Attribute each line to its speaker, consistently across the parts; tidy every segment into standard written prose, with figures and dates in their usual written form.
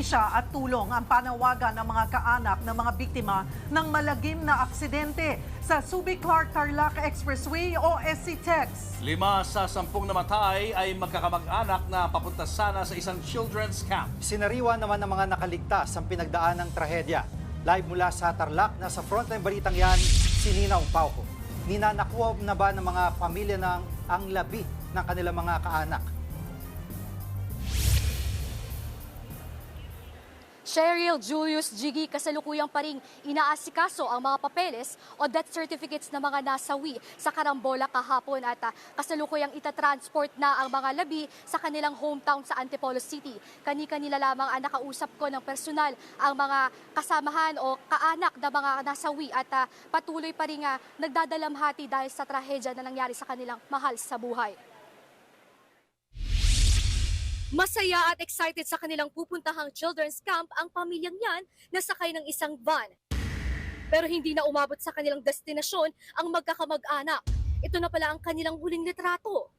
Speaker 1: hustisya at tulong ang panawagan ng mga kaanak ng mga biktima ng malagim na aksidente sa Subic-Clark-Tarlac Expressway o SCTEX.
Speaker 2: 5 sa 10 namatay ay magkakamag-anak na papunta sana sa isang children's camp.
Speaker 3: Sinariwa naman ng mga nakaligtas ang pinagdaan ng trahedya. Live mula sa Tarlac, nasa frontline balitang yan, si Ninaong Pauco. Nina, nakuha na ba ng mga pamilya ang labi ng kanilang mga kaanak?
Speaker 4: Cheryl, Julius, Jiggy, kasalukuyang pa ring inaasikaso ang mga papeles o death certificates ng mga nasawi sa Carambola kahapon at kasalukuyang itatransport na ang mga labi sa kanilang hometown sa Antipolo City. Kani-kanila lamang ang nakausap ko ng personal ang mga kasamahan o kaanak na mga nasawi at patuloy pa rin nagdadalamhati dahil sa trahedya na nangyari sa kanilang mahal sa buhay. Masaya at excited sa kanilang pupuntahang children's camp ang pamilyang yan na sakay ng isang van. Pero hindi na umabot sa kanilang destinasyon ang magkakamag-anak. Ito na pala ang kanilang huling litrato.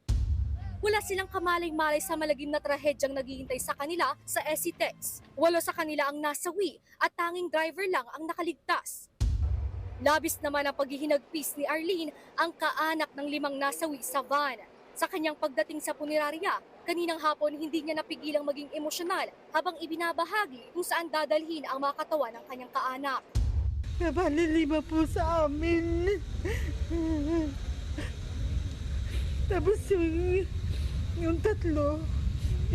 Speaker 4: Wala silang kamalay-malay sa malagim na trahedyang naghihintay sa kanila sa SCTEX. 8 sa kanila ang nasawi at tanging driver lang ang nakaligtas. Labis naman ang paghihinagpis ni Arlene, ang kaanak ng 5 nasawi sa van. Sa kanyang pagdating sa punerarya, kaninang hapon hindi niya napigilang maging emosyonal habang ibinabahagi kung saan dadalhin ang mga katawan ng kanyang kaanak.
Speaker 5: Nabali 5 po sa amin. Tapos yung 3,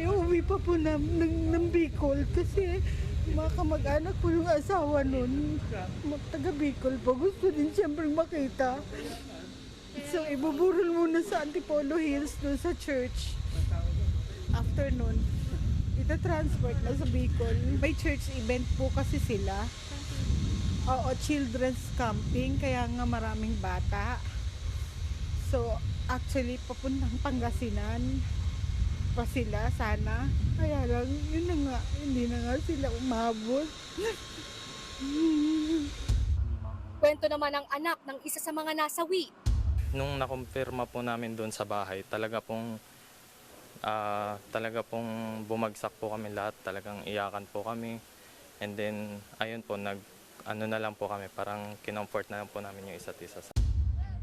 Speaker 5: iuwi pa po ng Bicol kasi mga kamag-anak po yung asawa nun. Taga Bicol po. Gusto din siyempre makita. So, ibuburol muna sa Antipolo Hills doon sa church. After nun, ita-transport na sa Bicol. May church event po kasi sila. Oo, children's camping, kaya nga maraming bata. So, actually, papuntang Pangasinan pa sila sana. Kaya lang, yun na nga, hindi na nga sila umabot.
Speaker 4: Kwento naman ng anak ng isa sa mga nasawi.
Speaker 6: Nung nakumpirma po namin doon sa bahay, talaga pong bumagsak po kami lahat, talagang iyakan po kami. And then, ayun po, ano na lang po kami, parang kinomfort na lang po namin yung isa't isa.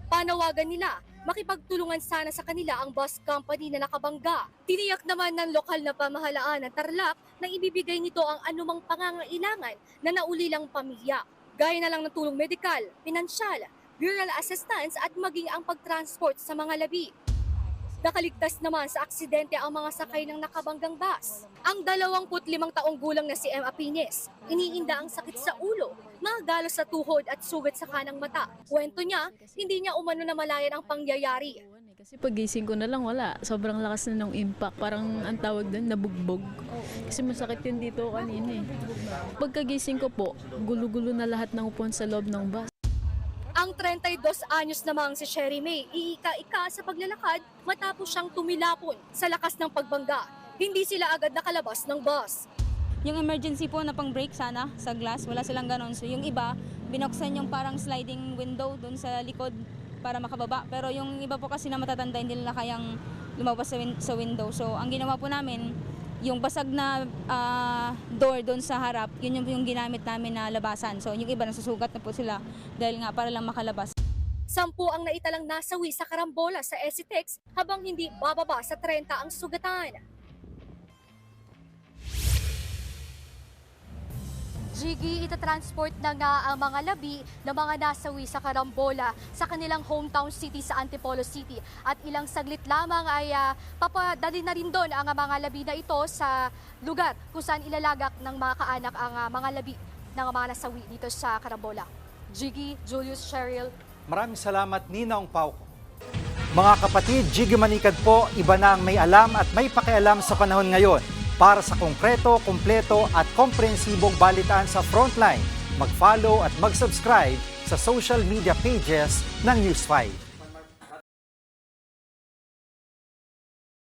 Speaker 4: Panawagan nila, makipagtulungan sana sa kanila ang bus company na nakabangga. Tiniyak naman ng lokal na pamahalaan ng Tarlac na ibibigay nito ang anumang pangangailangan na naulilang pamilya. Gaya na lang ng tulong medikal, pinansyal, burial assistance at maging ang pagtransport sa mga labi. Nakaligtas naman sa aksidente ang mga sakay ng nakabanggang bus. Ang 25 taong gulang na si M. Apines, iniinda ang sakit sa ulo, mga galos sa tuhod at sugat sa kanang mata. Kwento niya, hindi niya umano na malayan ang pangyayari.
Speaker 7: Kasi pagising ko na lang wala, sobrang lakas na ng impact, parang ang tawag doon, nabugbog. Kasi masakit yun dito kanina eh. Pagkagising ko po, gulo-gulo na lahat ng upuan sa loob ng bus.
Speaker 4: Ang 32 anyos namang si Sherry May, iika-ika sa paglalakad matapos siyang tumilapon sa lakas ng pagbangga. Hindi sila agad nakalabas ng bus.
Speaker 8: Yung emergency po na pang brake sana sa glass, wala silang ganon. So yung iba, binuksan yung parang sliding window doon sa likod para makababa. Pero yung iba po kasi na matatanda, hindi nila kayang lumabas sa window. So ang ginawa po namin, yung basag na door doon sa harap, yun yung ginamit namin na labasan. So yung iba nasusugat na po sila dahil nga para lang makalabas.
Speaker 4: 10 ang naitalang nasawi sa Carambola sa SCTEX habang hindi bababa sa 30 ang sugatan. Jiggy, itatransport na nga ang mga labi ng mga nasawi sa Carambola sa kanilang hometown city sa Antipolo City. At ilang saglit lamang ay papadali na rin doon ang mga labi na ito sa lugar kung saan ilalagak ng mga kaanak ang mga labi ng mga nasawi dito sa Carambola. Jiggy, Julius, Cheryl.
Speaker 3: Maraming salamat, Ninaong Pauco. Mga kapatid, Jiggy Manikad po, iba na ang may alam at may pakialam sa panahon ngayon. Para sa konkreto, kumpleto at komprehensibong balitaan sa Frontline, mag-follow at mag-subscribe sa social media pages ng News 5.